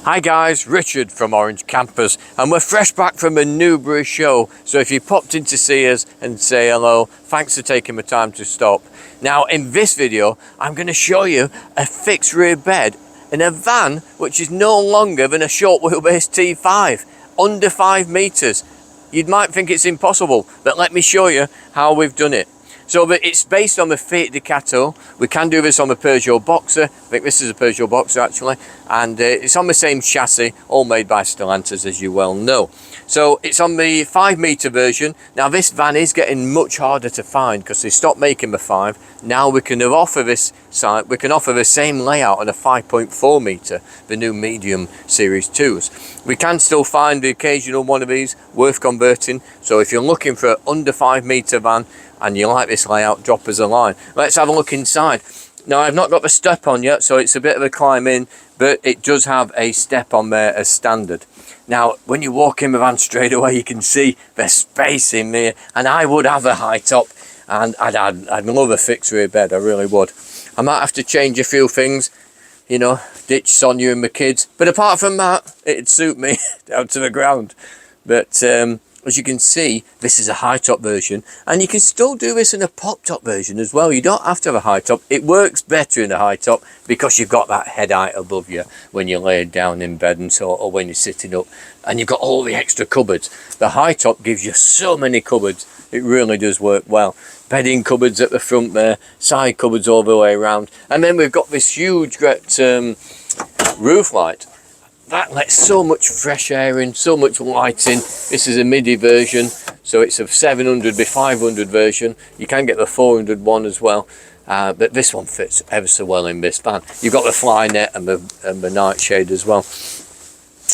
Hi guys, Richard from Orange Campers, and we're fresh back from a Newbury show, so if you popped in to see us and say hello, thanks for taking the time to stop. Now in this video I'm going to show you a fixed rear bed in a van which is no longer than a short wheelbase T5, under 5 metres. You might think it's impossible, but let me show you how we've done it. So it's based on the Fiat Ducato. We can do this on the Peugeot Boxer. I think this is a Peugeot Boxer actually. And it's on the same chassis, all made by Stellantis, as you well know. So it's on the 5 metre version. Now this van is getting much harder to find because they stopped making the 5. Now we can offer this site, we can offer the same layout on a 5.4 metre, the new medium series 2s. We can still find the occasional one of these worth converting. So if you're looking for an under 5 metre van, and you like this layout, drop us a line. Let's have a look inside. Now I've not got the step on yet, so it's a bit of a climb in, but it does have a step on there as standard. Now when you walk in the van straight away, you can see there's space in there, and I would have a high top, and I'd love a fixed rear bed, I really would. I might have to change a few things, you know, ditch Sonia and my kids, but apart from that, it'd suit me down to the ground. But as you can see, this is a high top version, and you can still do this in a pop top version as well. You don't have to have a high top. It works better in a high top because you've got that head height above you when you're laid down in bed and so, or when you're sitting up, and you've got all the extra cupboards. The high top gives you so many cupboards. It really does work well. Bedding cupboards at the front there, side cupboards all the way around, and then we've got this huge great roof light. That lets so much fresh air in, so much light in. This is a midi version, so it's a 700 by 500 version. You can get the 400 one as well, but this one fits ever so well in this van. You've got the fly net and the nightshade as well.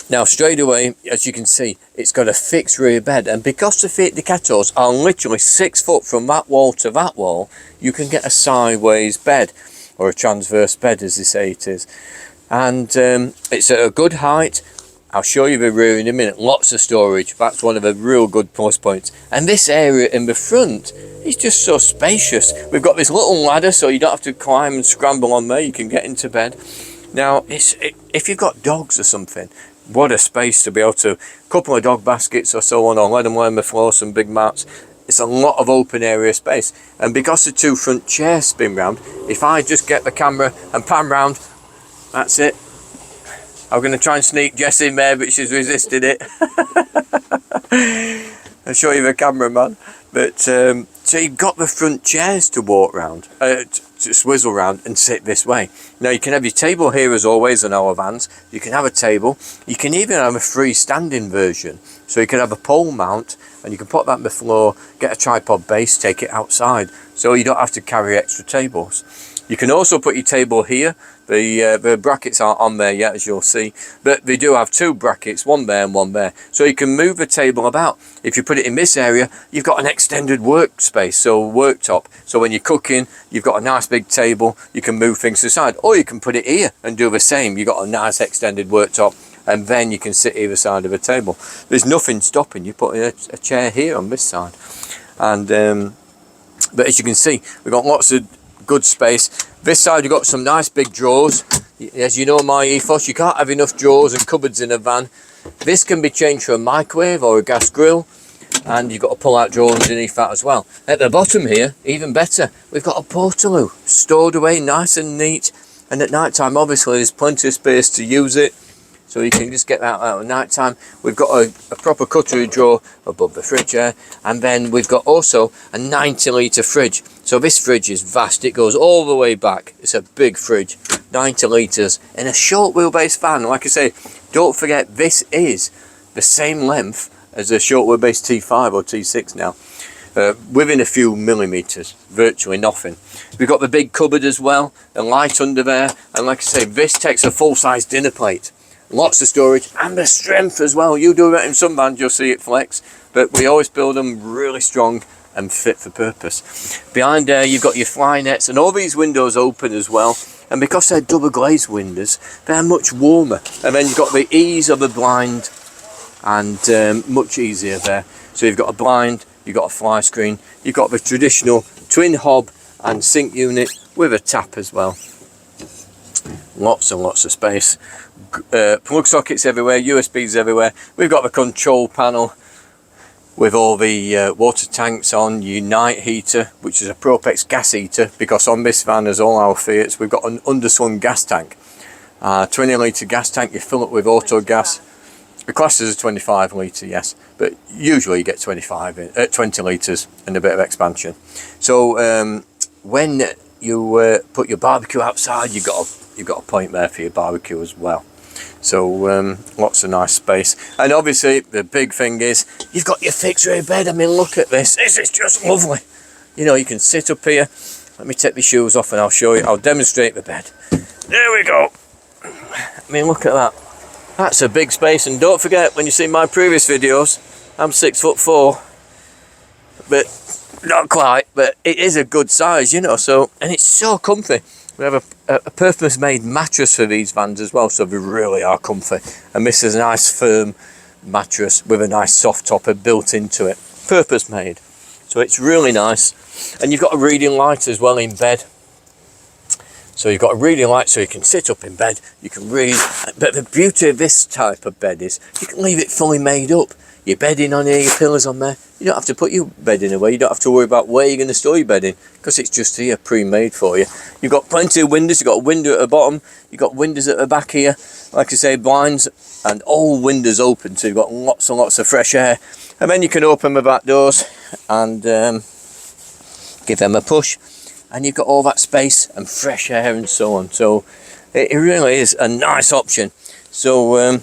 Now straight away, as you can see, it's got a fixed rear bed, and because the Fiat Ducatos are literally 6 foot from that wall to that wall, you can get a sideways bed, or a transverse bed as they say it is. And it's at a good height. I'll show you the rear in a minute. Lots of storage. That's one of the real good plus points. And this area in the front is just so spacious. We've got this little ladder, so you don't have to climb and scramble on there. You can get into bed. Now, if you've got dogs or something, what a space to be able to, couple of dog baskets or so on, or let them lay on the floor, some big mats. It's a lot of open area space. And because the 2 front chairs spin round, if I just get the camera and pan round, that's it. I'm going to try and sneak Jess in there, but she's resisted it. I'll show you the cameraman. But so you've got the front chairs to walk round, to swizzle round and sit this way. Now you can have your table here as always on our vans. You can have a table. You can even have a freestanding version. So you can have a pole mount, and you can put that on the floor, get a tripod base, take it outside. So you don't have to carry extra tables. You can also put your table here. The brackets aren't on there yet, as you'll see, but they do have 2 brackets, one there and one there. So you can move the table about. If you put it in this area, you've got an extended workspace, so worktop. So when you're cooking, you've got a nice big table, you can move things aside. Or you can put it here and do the same. You've got a nice extended worktop, and then you can sit either side of the table. There's nothing stopping you putting a chair here on this side. And but as you can see, we've got lots of good space. This side you've got some nice big drawers. As you know my ethos, you can't have enough drawers and cupboards in a van. This can be changed for a microwave or a gas grill, and you've got a pull out drawer underneath that as well. At the bottom here, even better, we've got a portaloo stored away nice and neat, and at night time obviously there's plenty of space to use it, so you can just get that out at night time. We've got a proper cutlery drawer above the fridge here, and then we've got also a 90 litre fridge. So this fridge is vast, it goes all the way back. It's a big fridge, 90 litres in a short wheelbase van. Like I say, don't forget this is the same length as a short wheelbase T5 or T6 now, within a few millimetres, virtually nothing. We've got the big cupboard as well, a light under there, and like I say, this takes a full-size dinner plate. Lots of storage, and the strength as well. You do that in some vans, you'll see it flex, but we always build them really strong and fit for purpose. Behind there you've got your fly nets, and all these windows open as well, and because they're double glazed windows, they're much warmer. And then you've got the ease of the blind, and much easier there. So you've got a blind, you've got a fly screen, you've got the traditional twin hob and sink unit with a tap as well. Lots and lots of space. Plug sockets everywhere, USBs everywhere. We've got the control panel with all the water tanks on, Unite heater, which is a Propex gas heater, because on this van, as all our Fiats, we've got an underslung gas tank. 20 litre gas tank, you fill it with auto gas. The class is a 25 litre, yes, but usually you get 20 litres and a bit of expansion. So when you put your barbecue outside, you've got a point there for your barbecue as well. So lots of nice space. And obviously the big thing is you've got your fixed rear bed. I mean, look at this. This is just lovely. You know, you can sit up here. Let me take the shoes off and I'll show you. I'll demonstrate the bed. There we go. I mean, look at that. That's a big space. And don't forget, when you see my previous videos, I'm 6'4", but not quite, but it is a good size, you know. So, and it's so comfy. We have a purpose-made mattress for these vans as well, so they really are comfy. And this is a nice firm mattress with a nice soft topper built into it. Purpose-made. So it's really nice. And you've got a reading light as well in bed. So you've got a reading light so you can sit up in bed, you can read. But the beauty of this type of bed is you can leave it fully made up. Your bedding on here, your pillows on there. You don't have to put your bedding away. You don't have to worry about where you're going to store your bedding, because it's just here pre-made for you. You've got plenty of windows. You've got a window at the bottom. You've got windows at the back here. Like I say, blinds and all windows open. So you've got lots and lots of fresh air. And then you can open the back doors and give them a push. And you've got all that space and fresh air and so on. So it really is a nice option. So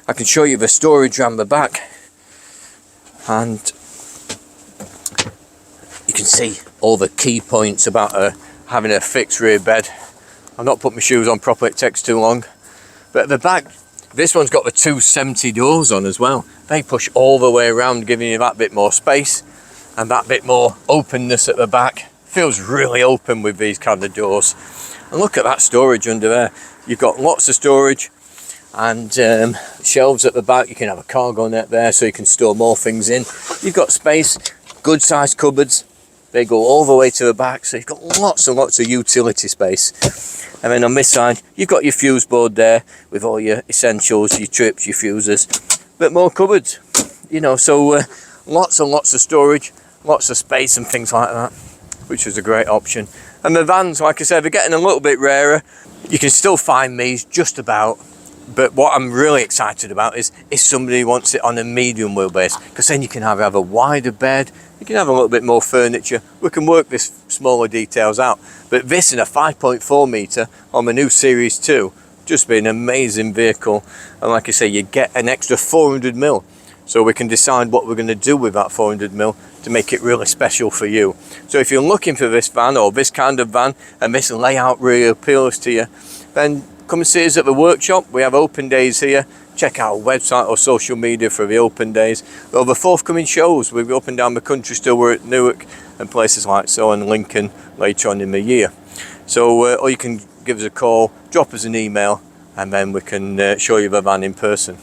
I can show you the storage around the back, and you can see all the key points about having a fixed rear bed. I've not put my shoes on properly, it takes too long. But at the back, this one's got the 270 doors on as well. They push all the way around, giving you that bit more space and that bit more openness at the back. Feels really open with these kind of doors. And look at that storage under there. You've got lots of storage. And shelves at the back. You can have a cargo net there so you can store more things in. You've got space, good sized cupboards. They go all the way to the back, so you've got lots and lots of utility space. And then on this side, you've got your fuse board there with all your essentials, your trips, your fuses, but more cupboards, you know. So lots and lots of storage, lots of space and things like that, which is a great option. And the vans, like I said, they're getting a little bit rarer. You can still find these just about. But what I'm really excited about is if somebody wants it on a medium wheelbase, because then you can have a wider bed, you can have a little bit more furniture. We can work this smaller details out. But this in a 5.4 metre on the new Series 2, just be an amazing vehicle. And like I say, you get an extra 400mm. So we can decide what we're going to do with that 400mm to make it really special for you. So if you're looking for this van or this kind of van and this layout really appeals to you, then come and see us at the workshop. We have open days here. Check our website or social media for the open days. Well, the forthcoming shows, we'll be up and down the country still. We're at Newark and places like so, and Lincoln later on in the year. So, or you can give us a call, drop us an email, and then we can show you the van in person.